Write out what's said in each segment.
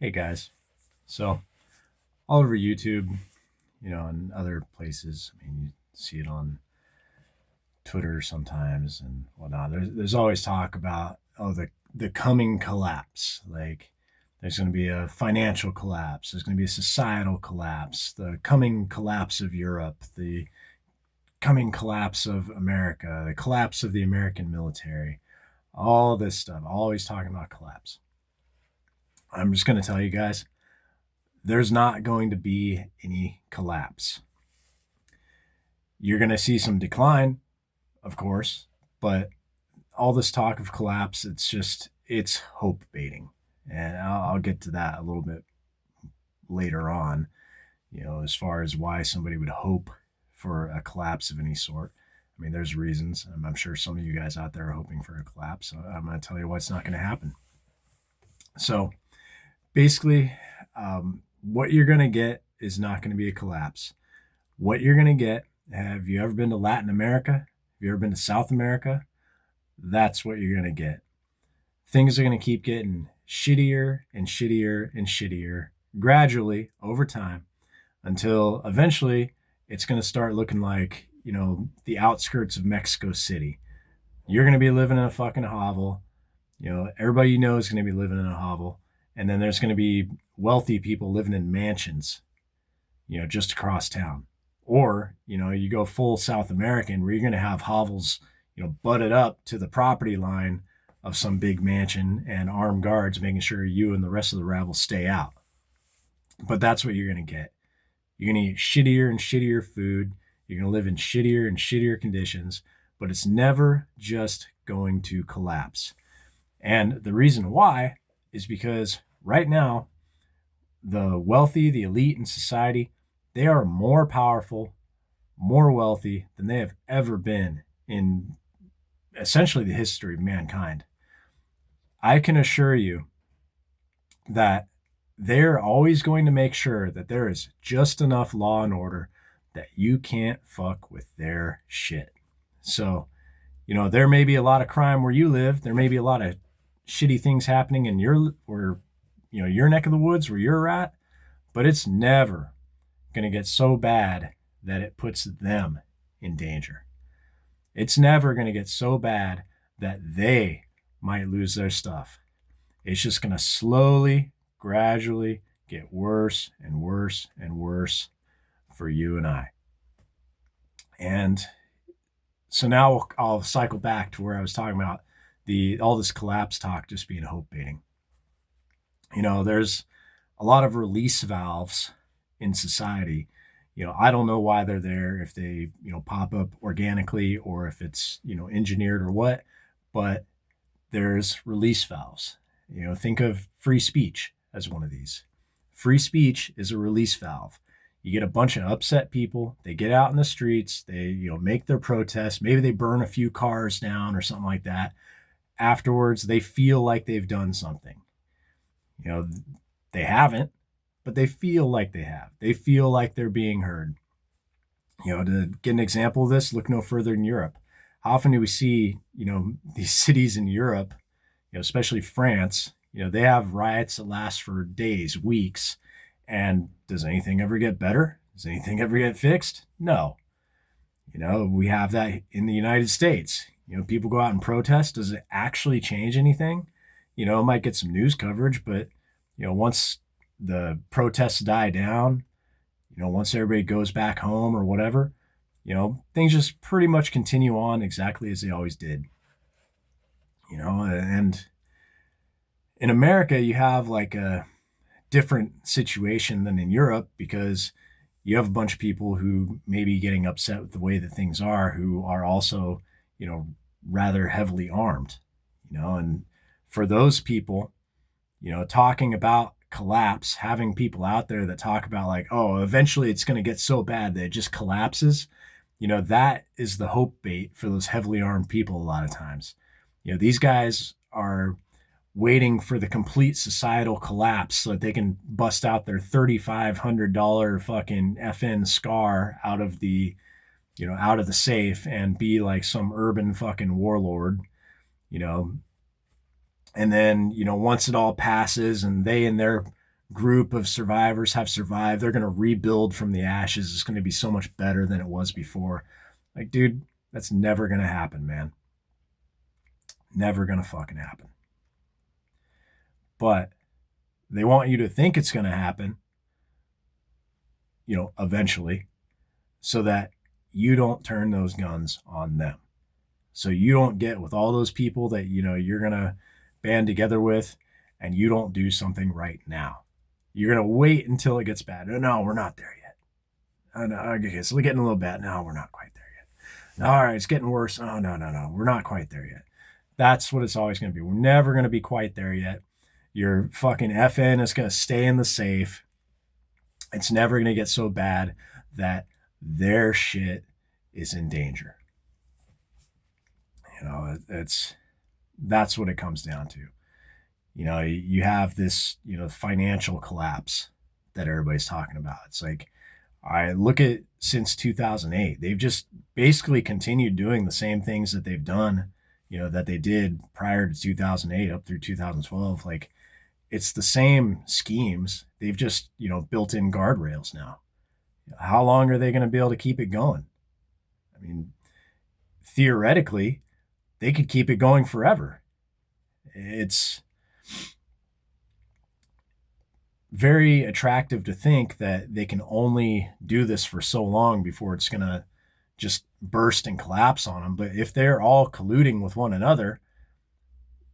Hey guys. So all over YouTube, and other places, I mean, you see it on Twitter sometimes and whatnot. There's always talk about the coming collapse. Like there's going to be a financial collapse. There's going to be a societal collapse. The coming collapse of Europe. The coming collapse of America. The collapse of the American military. All this stuff. Always talking about collapse. I'm just going to tell you guys, there's not going to be any collapse. You're going to see some decline, of course, but all this talk of collapse, it's hope baiting. And I'll get to that a little bit later on, as far as why somebody would hope for a collapse of any sort. I mean, there's reasons. I'm sure some of you guys out there are hoping for a collapse. So I'm going to tell you what's not going to happen. So basically, what you're going to get is not going to be a collapse. What you're going to get, have you ever been to Latin America? Have you ever been to South America? That's what you're going to get. Things are going to keep getting shittier and shittier and shittier gradually over time until eventually it's going to start looking like, the outskirts of Mexico City. You're going to be living in a fucking hovel. Everybody you know is going to be living in a hovel. And then there's going to be wealthy people living in mansions, just across town. Or, you go full South American where you're going to have hovels, butted up to the property line of some big mansion and armed guards making sure you and the rest of the rabble stay out. But that's what you're going to get. You're going to eat shittier and shittier food. You're going to live in shittier and shittier conditions, but it's never just going to collapse. And the reason why is because right now, the wealthy, the elite in society, they are more powerful, more wealthy than they have ever been in essentially the history of mankind. I can assure you that they're always going to make sure that there is just enough law and order that you can't fuck with their shit. So, there may be a lot of crime where you live. There may be a lot of shitty things happening in your neck of the woods where you're at, but it's never going to get so bad that it puts them in danger. It's never going to get so bad that they might lose their stuff. It's just going to slowly, gradually get worse and worse and worse for you and I. And so now I'll cycle back to where I was talking about all this collapse talk just being hope baiting. There's a lot of release valves in society. I don't know why they're there, if they, pop up organically or if it's, engineered or what, but there's release valves. Think of free speech as one of these. Free speech is a release valve. You get a bunch of upset people, they get out in the streets, they, make their protests, maybe they burn a few cars down or something like that. Afterwards, they feel like they've done something. They haven't, but they feel like they have. They feel like they're being heard. To get an example of this, look no further than Europe. How often do we see, these cities in Europe, especially France, they have riots that last for days, weeks. And does anything ever get better? Does anything ever get fixed? No. We have that in the United States. People go out and protest. Does it actually change anything? It might get some news coverage, but, once the protests die down, once everybody goes back home or whatever, things just pretty much continue on exactly as they always did. And in America, you have like a different situation than in Europe because you have a bunch of people who may be getting upset with the way that things are, who are also, rather heavily armed, and for those people, talking about collapse, having people out there that talk about like, oh, eventually it's going to get so bad that it just collapses, that is the hope bait for those heavily armed people a lot of times. These guys are waiting for the complete societal collapse so that they can bust out their $3,500 fucking FN scar out of the safe and be like some urban fucking warlord, and then, once it all passes and they and their group of survivors have survived. They're going to rebuild from the ashes. It's going to be so much better than it was before. Like, dude, that's never going to happen, man. Never going to fucking happen. But they want you to think it's going to happen, eventually, so that you don't turn those guns on them. So you don't get with all those people that, you're going to band together with, and you don't do something right now. You're going to wait until it gets bad. No, we're not there yet. Oh, no, okay, so we're getting a little bad. No, we're not quite there yet. All right, it's getting worse. Oh, no, we're not quite there yet. That's what it's always going to be. We're never going to be quite there yet. Your fucking FN is going to stay in the safe. It's never going to get so bad that their shit is in danger. That's what it comes down to. You have this, financial collapse that everybody's talking about. It's like, I look at since 2008, they've just basically continued doing the same things that they've done, that they did prior to 2008 up through 2012. Like, it's the same schemes. They've just, built in guardrails now. How long are they going to be able to keep it going? I mean, theoretically, they could keep it going forever. It's very attractive to think that they can only do this for so long before it's going to just burst and collapse on them. But if they're all colluding with one another,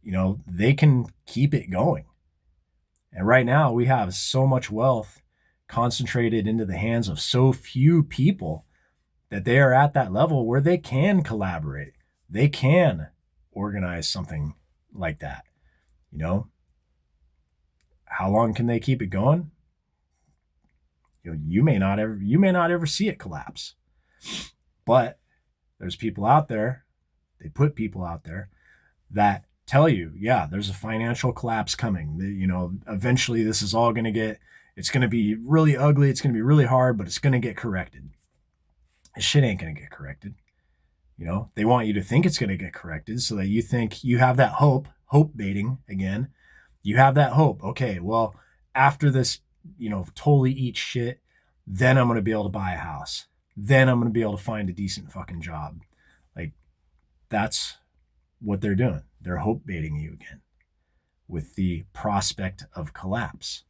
they can keep it going. And right now we have so much wealth concentrated into the hands of so few people that they are at that level where they can collaborate. They can organize something like that. How long can they keep it going? You may not ever see it collapse. But there's people out there, they put people out there that tell you, yeah, there's a financial collapse coming. Eventually this is all going to it's going to be really ugly. It's going to be really hard, but it's going to get corrected. This shit ain't going to get corrected. They want you to think it's going to get corrected so that you think you have that hope baiting again. You have that hope. Okay, well, after this, totally eats shit, then I'm going to be able to buy a house. Then I'm going to be able to find a decent fucking job. Like, that's what they're doing. They're hope baiting you again with the prospect of collapse.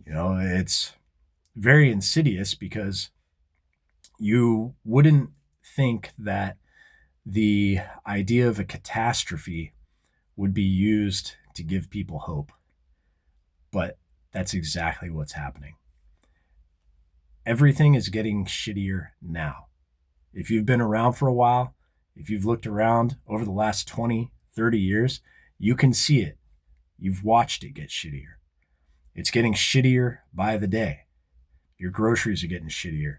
It's very insidious because you wouldn't think that the idea of a catastrophe would be used to give people hope. But that's exactly what's happening. Everything is getting shittier now. If you've been around for a while, if you've looked around over the last 20, 30 years, you can see it. You've watched it get shittier. It's getting shittier by the day. Your groceries are getting shittier.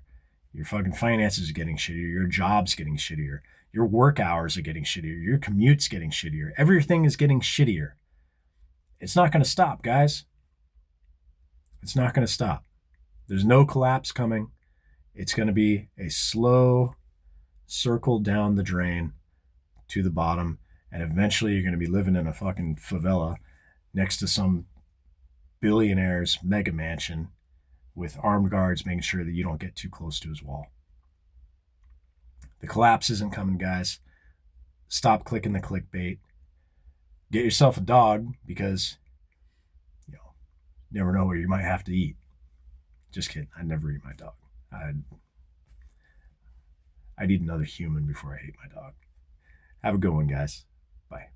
Your fucking finances are getting shittier. Your job's getting shittier. Your work hours are getting shittier. Your commute's getting shittier. Everything is getting shittier. It's not going to stop, guys. It's not going to stop. There's no collapse coming. It's going to be a slow circle down the drain to the bottom. And eventually you're going to be living in a fucking favela next to some billionaire's mega mansion with armed guards making sure that you don't get too close to his wall. The collapse isn't coming, guys. Stop clicking the clickbait. Get yourself a dog because, you never know where you might have to eat. Just kidding. I'd never eat my dog. I'd eat another human before I ate my dog. Have a good one, guys. Bye.